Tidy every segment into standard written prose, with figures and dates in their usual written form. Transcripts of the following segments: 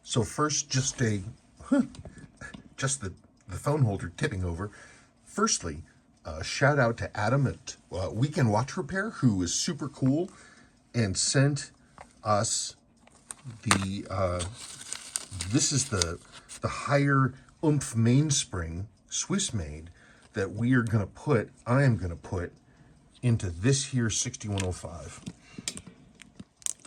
So first, just the phone holder tipping over. Firstly, shout out to Adam at Weekend Watch Repair, who is super cool and sent us the this is the higher oomph mainspring Swiss made that I am gonna put into this here 6105.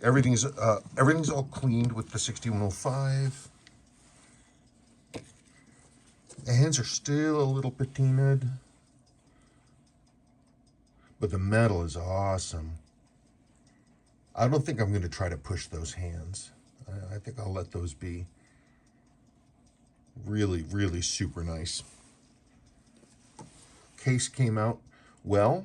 Everything's all cleaned with the 6105. The hands are still a little patinaed, but the metal is awesome. I don't think I'm going to try to push those hands. I think I'll let those be. Really, really super nice. Case came out well.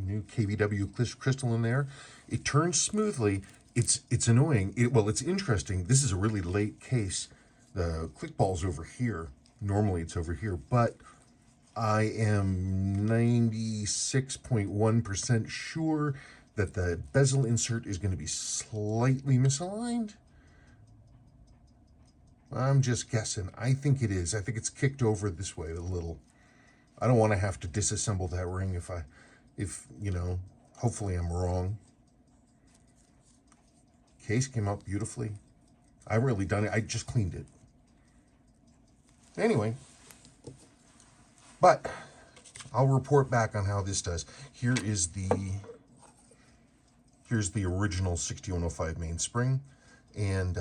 New KVW crystal in there. It turns smoothly. It's annoying. It's interesting. This is a really late case. The click ball's over here. Normally it's over here, but I am 96.1% sure that the bezel insert is going to be slightly misaligned. I'm just guessing. I think it is. I think it's kicked over this way a little. I don't want to have to disassemble that ring if you know, hopefully I'm wrong. Case came out beautifully. I haven't really done it. I just cleaned it. Anyway, but I'll report back on how this does. Here's the original 6105 mainspring, and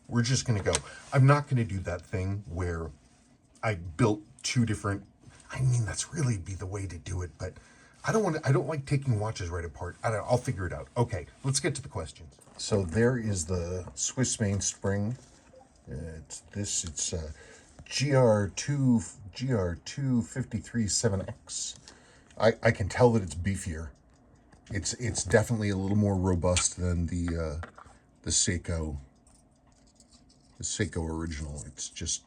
we're just gonna go. I'm not gonna do that thing where I built two different. I mean, that's really be the way to do it, but I don't like taking watches right apart. I'll figure it out. Okay, let's get to the questions. So there is the Swiss mainspring. It's GR253-7X. I can tell that it's beefier. It's definitely a little more robust than the Seiko original. It's just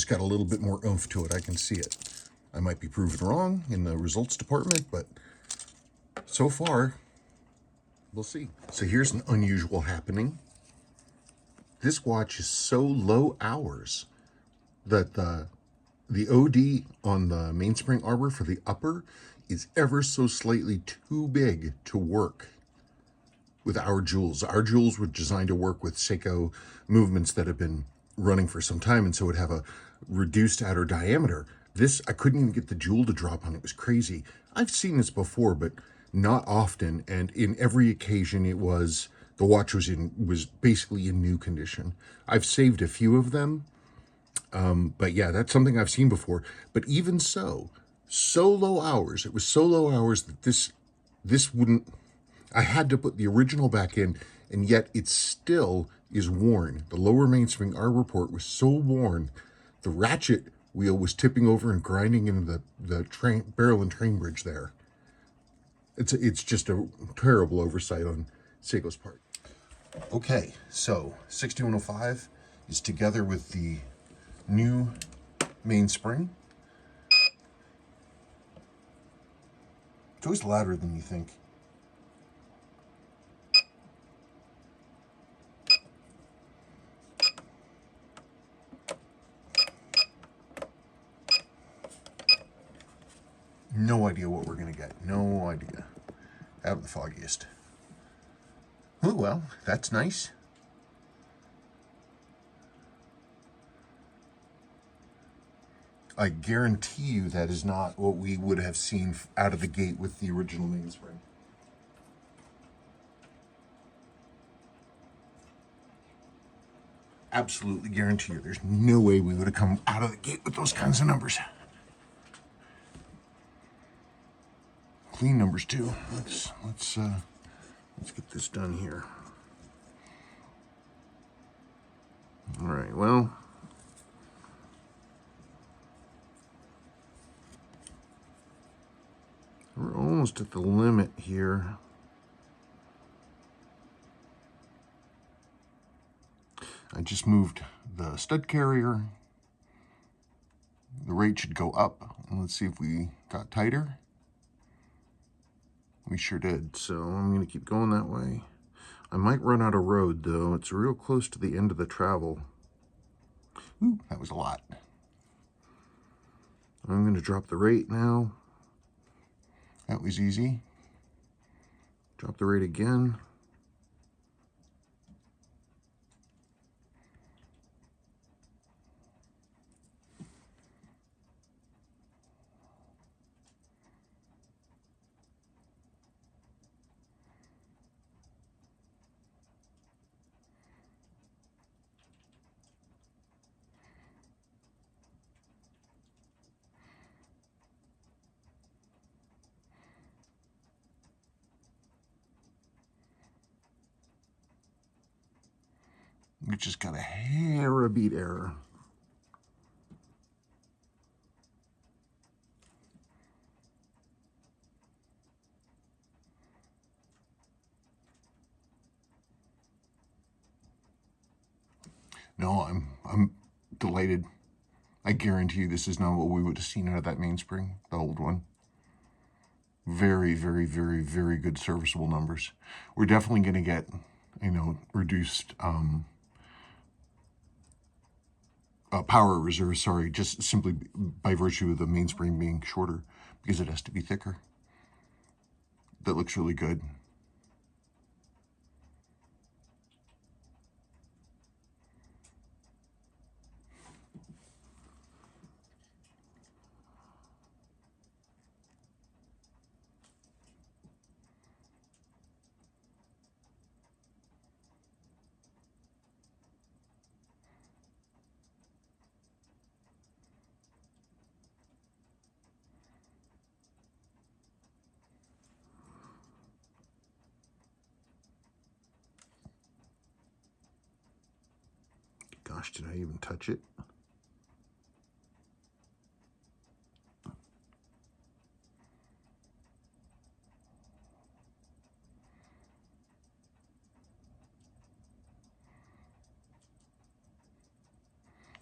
got a little bit more oomph to it. I can see it. I might be proven wrong in the results department, but so far, we'll see. So here's an unusual happening. This watch is so low hours that the OD on the mainspring arbor for the upper is ever so slightly too big to work with our jewels. Our jewels were designed to work with Seiko movements that have been running for some time, and so it would have a reduced outer diameter. This, I couldn't even get the jewel to drop on. It was crazy. I've seen this before, but not often, and in every occasion the watch was basically in new condition. I've saved a few of them, but yeah, that's something I've seen before. But even so low hours, it was so low hours that this wouldn't, I had to put the original back in, and yet it still is worn. The lower mainspring arbor port was so worn, the ratchet wheel was tipping over and grinding into the barrel and train bridge there. It's just a terrible oversight on Seiko's part. Okay, so 6105 is together with the new mainspring. It's always louder than you think. No idea what we're gonna get. No idea. Have the foggiest. Oh, well, that's nice. I guarantee you that is not what we would have seen out of the gate with the original mainspring. Absolutely guarantee you there's no way we would have come out of the gate with those kinds of numbers. Clean numbers too. Let's get this done here. All right, well, we're almost at the limit here. I just moved the stud carrier. The rate should go up. Let's see if we got tighter. We sure did, so I'm gonna keep going that way. I might run out of road, though. It's real close to the end of the travel. Ooh, that was a lot. I'm going to drop the rate now. That was easy. Drop the rate again. We just got a hair a beat error. No, I'm delighted. I guarantee you this is not what we would have seen out of that mainspring, the old one. Very, very, very, very good serviceable numbers. We're definitely going to get, reduced power reserve, sorry, just simply by virtue of the mainspring being shorter, because it has to be thicker. That looks really good. Gosh, did I even touch it?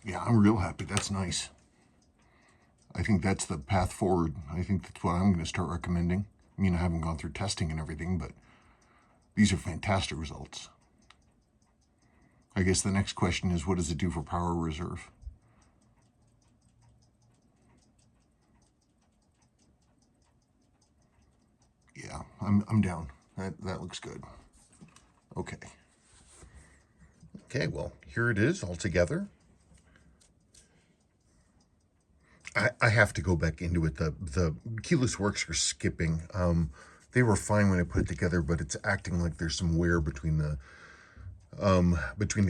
Yeah, I'm real happy. That's nice. I think that's the path forward. I think that's what I'm going to start recommending. I mean, I haven't gone through testing and everything, but these are fantastic results. I guess the next question is, what does it do for power reserve? Yeah, I'm down. That looks good. Okay. Okay, well, here it is all together. I have to go back into it. The keyless works are skipping. They were fine when I put it together, but it's acting like there's some wear between the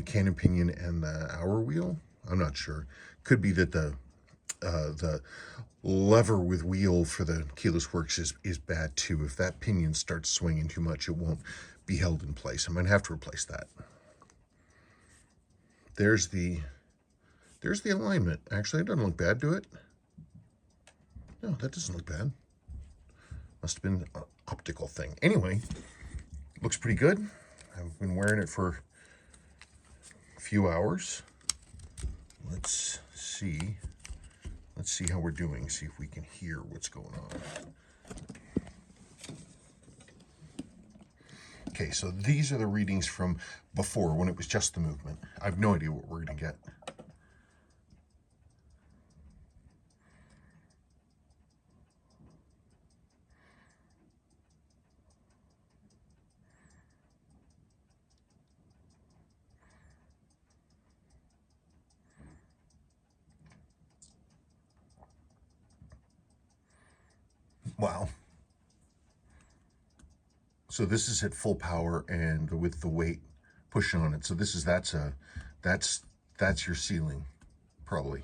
cannon pinion and the hour wheel. I'm not sure. Could be that the lever with wheel for the keyless works is bad too. If that pinion starts swinging too much, it won't be held in place. I'm gonna have to replace that. There's the alignment. Actually, it doesn't look bad, do it? No, that doesn't look bad. Must have been an optical thing. Anyway, looks pretty good. I've been wearing it for a few hours. Let's see how we're doing. See if we can hear what's going on. Okay, so these are the readings from before, when it was just the movement. I have no idea what we're going to get. Wow. So this is at full power and with the weight pushing on it. So that's your ceiling, probably.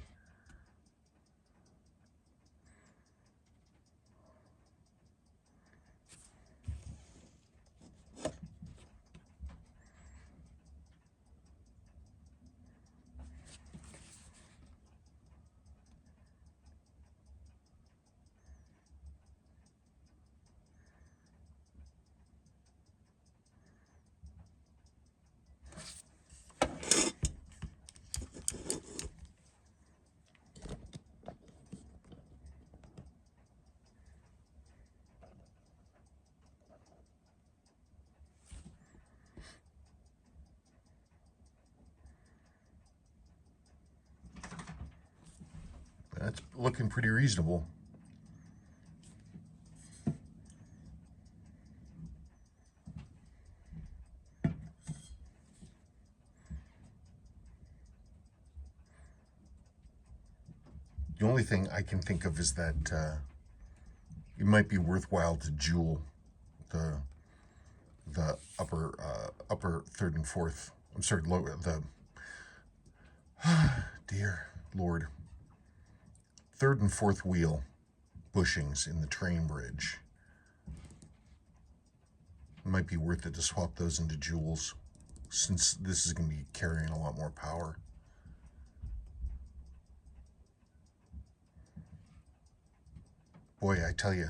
That's looking pretty reasonable. The only thing I can think of is that it might be worthwhile to jewel the upper third and fourth. I'm sorry, lower the dear Lord, third and fourth wheel bushings in the train bridge. It might be worth it to swap those into jewels, since this is going to be carrying a lot more power. Boy, I tell you,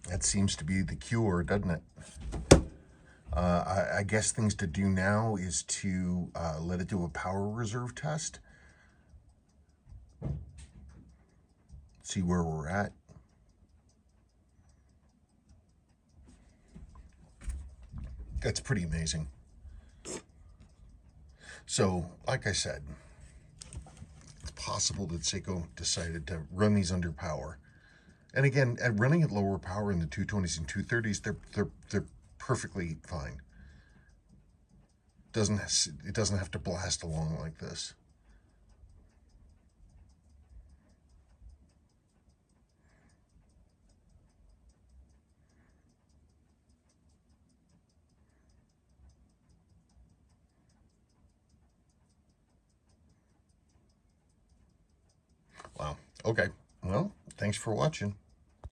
that seems to be the cure, doesn't it? I guess things to do now is to let it do a power reserve test. See where we're at. That's pretty amazing. So, like I said, it's possible that Seiko decided to run these under power. And again, at running at lower power in the 220s and 230s, they're perfectly fine. It doesn't have to blast along like this. Wow. Okay. Well, thanks for watching.